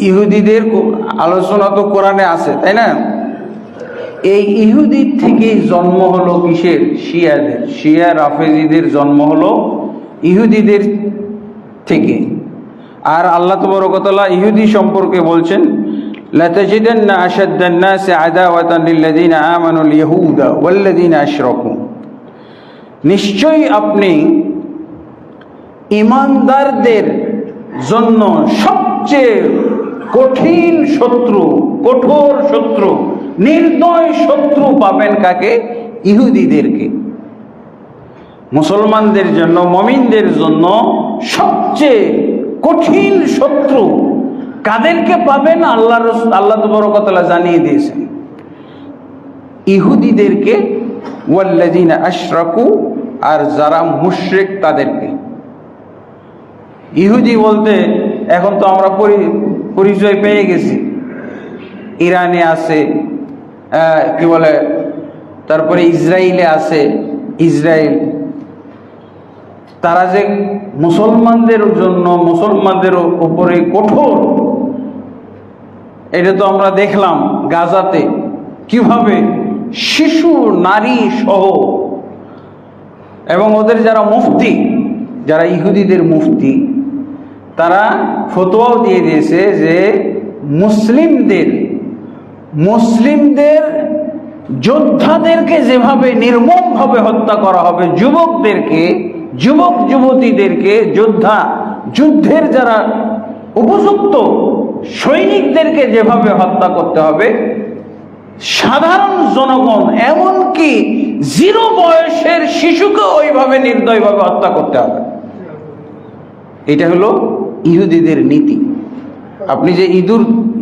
ইহুদিদের আলোচনা তো কোরআনে আছে, তাই না? এই ইহুদির থেকেই জন্ম হলো কিসের? শিয়াদের। শিয়া রাফেজিদের জন্ম হলো ইহুদিদের থেকে। আর আল্লাহ তাবারক ওয়া তাআলা ইহুদি সম্পর্কে বলছেন, লাতাজিদান্না আশাদ্দান নাসি আদাওয়াতান লিল্লাযিনা আমানুল ইয়াহুদা ওয়াল্লাযিনা আশরাকু। নিশ্চয়ই আপনি ঈমানদারদের জন্য সবচেয়ে কঠিন শত্রু, কঠোর শত্রু, নির্দয় শত্রু পাবেন কাকে? ইহুদিদেরকে। মুসলমানদের জন্য, মুমিনদের জন্য সবচেয়ে কঠিন শত্রু কাদেরকে পাবেন? আল্লাহ তাবারক ওয়া তাআলা জানিয়ে দিয়েছেন, ইহুদিদেরকে। ওয়াল্লাযিনা আশরাকু, আর যারা মুশরিক তাদেরকে। ইহুদি বলতে এখন তো আমরা পরিচয় পেয়ে গেছি। ইরানে আছে, কি বলে, তারপরে ইসরায়েলে আছে, ইসরায়েল। তারা যে মুসলমানদের জন্য, মুসলমানদের উপরে কঠোর, এটা তো আমরা দেখলাম গাজাতে কিভাবে শিশু, নারী সহ। এবং ওদের যারা মুফতি, যারা ইহুদিদের মুফতি, তারা ফতোয়াও দিয়ে দিয়েছে যে মুসলিমদের যোদ্ধাদেরকে যেভাবে নির্মমভাবে হত্যা করা হবে, যুবক যুবতীদেরকে, যুদ্ধের যারা উপযুক্ত সৈনিকদেরকে যেভাবে হত্যা করতে হবে, সাধারণ জনগণ, এমনকি 0 বয়সের শিশুকে ওইভাবে নির্দয়ভাবে হত্যা করতে হবে। এটা হলো ইহুদিদের নীতি। আপনি যে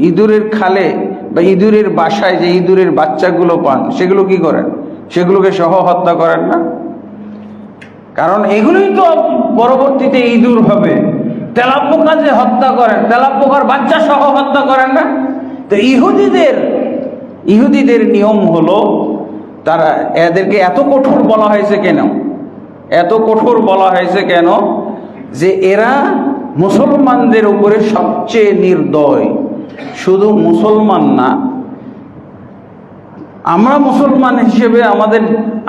ইঁদুরের খালে বা ইঁদুরের বাসায় যে ইঁদুরের বাচ্চাগুলো পান, সেগুলো কি করেন? সেগুলোকে সহ হত্যা করেন না? কারণ এগুলোই তো পরবর্তীতে ইঁদুর হবে। তেলাপোকা যে হত্যা করেন, তেলাপোকার বাচ্চা সহ হত্যা করেন না? তো ইহুদিদের নিয়ম হলো, তারা, এদেরকে এত কঠোর বলা হয়েছে কেন? এত কঠোর বলা হয়েছে কেন? যে এরা মুসলমানদের উপরে সবচেয়ে নির্দয়। শুধু মুসলমান না, আমরা মুসলমান হিসেবে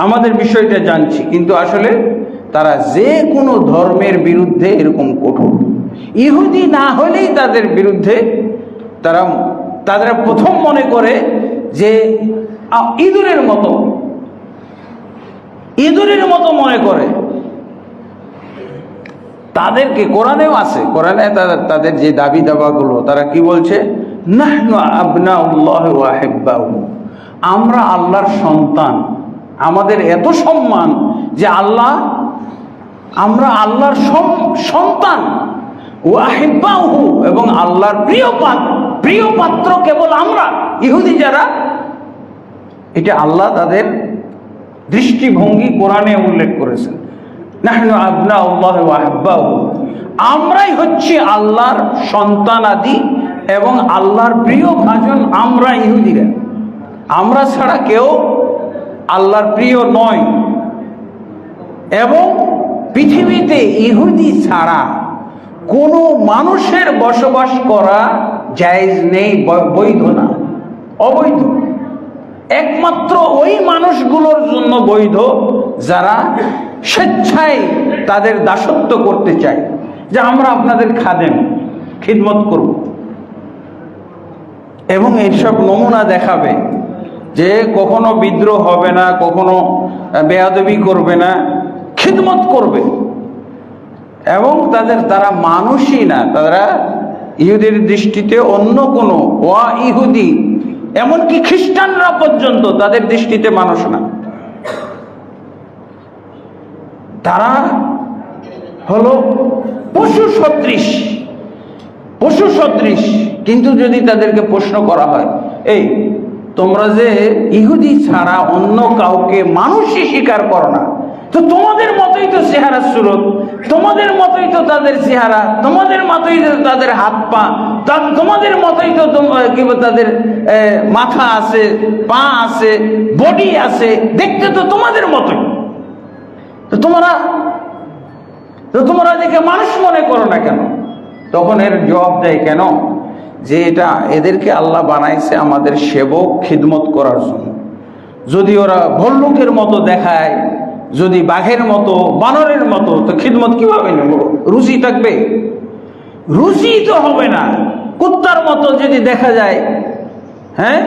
আমাদের বিষয়টা জানছি, কিন্তু আসলে তারা যে কোনো ধর্মের বিরুদ্ধে এরকম কঠোর। ইহুদি না হলেই তাদের বিরুদ্ধে তারা প্রথম মনে করে যে ইঁদুরের মতো মনে করে। তাদেরকে কোরআনেও আছে, কোরআনে তাদের যে দাবি দাবাগুলো, তারা কি বলছে? নাহনু আবনাউল্লাহ ওয়া আহিব্বাহু, আমরা আল্লাহর সন্তান। আমাদের এত সম্মান যে আমরা আল্লাহর সন্তান। ওয়া আহিব্বাহু, এবং আল্লাহর প্রিয় পাত্র কেবল আমরা। ইহুদি যারা, এটা আল্লাহ তাদের দৃষ্টিভঙ্গি কোরআনে উল্লেখ করেছেন। নাহনু আবনাউল্লাহ ওয়া আহিব্বাহু, আমরাই হচ্ছে আল্লাহর সন্তানাদি এবং আল্লাহর প্রিয় ভাজন। আমরা ইহুদিরা, আমরা ছাড়া কেউ আল্লাহর প্রিয় নয়। এবং পৃথিবীতে ইহুদি ছাড়া কোনো মানুষের বসবাস করা জায়েজ নেই, বৈধ না, অবৈধ। একমাত্র ওই মানুষগুলোর জন্য বৈধ যারা স্বেচ্ছায় তাদের দাসত্ব করতে চায়, যে আমরা আপনাদের খিদমত করব, এবং এইসব নমুনা দেখাবে যে কখনো বিদ্রোহ হবে না, কখনো বেয়াদবি করবে না, খিদমত করবে। এবং তারা মানুষই না, তারা ইহুদির দৃষ্টিতে অন্য কোনো ইহুদি, এমনকি খ্রিস্টানরা পর্যন্ত তাদের দৃষ্টিতে মানুষ না। তারা হলো পশু সদৃশ। কিন্তু যদি তাদেরকে প্রশ্ন করা হয়, এই তোমরা যে ইহুদি ছাড়া অন্য কাউকে মানুষই স্বীকার করো না, তো তোমাদের মতোই তো চেহারা সুরত, তোমাদের মতোই তো তাদের চেহারা, তোমাদের মতোই তো তাদের হাত পা, তোমাদের মতোই তো তাদের মাথা আছে, পা আছে, বডি আছে, দেখতে তো তোমাদের মতোই। তো তোমরা দেখে মানুষ মনে করো না কেন? তখন এর জবাব দেয় কেন? যে এটা এদেরকে আল্লাহ বানাইছে আমাদের সেবক খিদমত করার জন্য। যদি ওরা ভল্লুকের মতো দেখায়, যদি বাঘের মতো বানরের মতো, তো খিদমত কিভাবে নেব? রুচি থাকবে? রুচি তো হবে না। কুত্তার মতো যদি দেখা যায়, হ্যাঁ,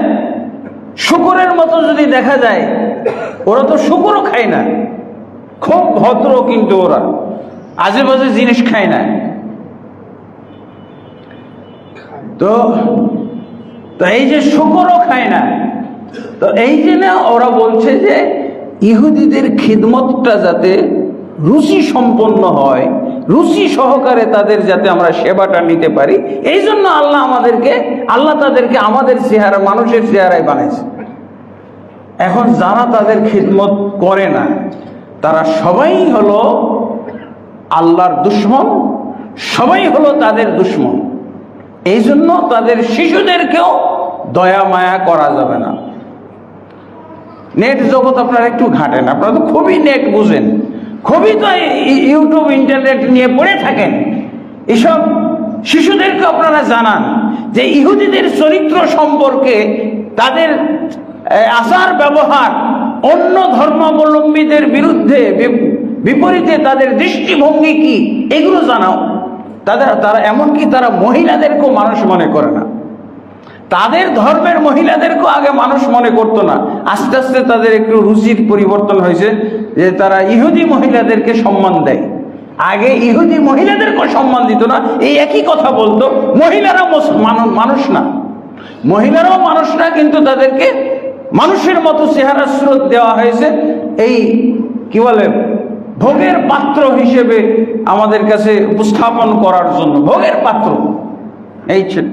শূকরের মতো যদি দেখা যায়, ওরা তো শূকরও খায় না, খুব ভদ্র, কিন্তু ওরা আজে বাজে জিনিস খায় না। তো এই যে শূকরও খায় না, তো এই জন্য ওরা বলছে যে ইহুদিদের খিদমতটা যাতে রুচি সম্পন্ন হয়, রুচি সহকারে তাদের যাতে আমরা সেবাটা নিতে পারি, এই জন্য আল্লাহ তাদেরকে আমাদের চেহারা, মানুষের চেহারায় বানাইছে। এখন যারা তাদের খিদমত করে না, তারা সবাই হলো আল্লাহর দুশমন, সবাই হলো তাদের দুশমন। এই জন্য তাদের শিশুদেরকেও দয়া মায়া করা যাবে না। নেট জগৎ আপনারা একটু ঘাটেন, আপনারা তো খুবই নেট বুঝেন, খুবই তো ইউটিউব ইন্টারনেট নিয়ে পড়ে থাকেন। এসব শিশুদেরকে আপনারা জানান যে ইহুদিদের চরিত্র সম্পর্কে, তাদের আচার ব্যবহার, অন্য ধর্মাবলম্বীদের বিরুদ্ধে বিপরীতে তাদের দৃষ্টিভঙ্গি কি, এগুলো জানাও। তারা এমনকি তারা মহিলাদেরকেও মানুষ মনে করে না। তাদের ধর্মের মহিলাদেরকেও আগে মানুষ মনে করতো না, আস্তে আস্তে তাদের একটু রুচির পরিবর্তন হয়েছে, যে তারা ইহুদি মহিলাদেরকে সম্মান দেয়। আগে ইহুদি মহিলাদেরকেও সম্মান দিত না, এই একই কথা বলতো, মহিলারাও মানুষ না, মহিলারাও মানুষ না, কিন্তু তাদেরকে মানুষের মতো চেহারা স্রোত দেওয়া হয়েছে, এই কি বলে ভোগের পাত্র হিসেবে আমাদের কাছে উপস্থাপন করার জন্য। ভোগের পাত্র এই ছিল।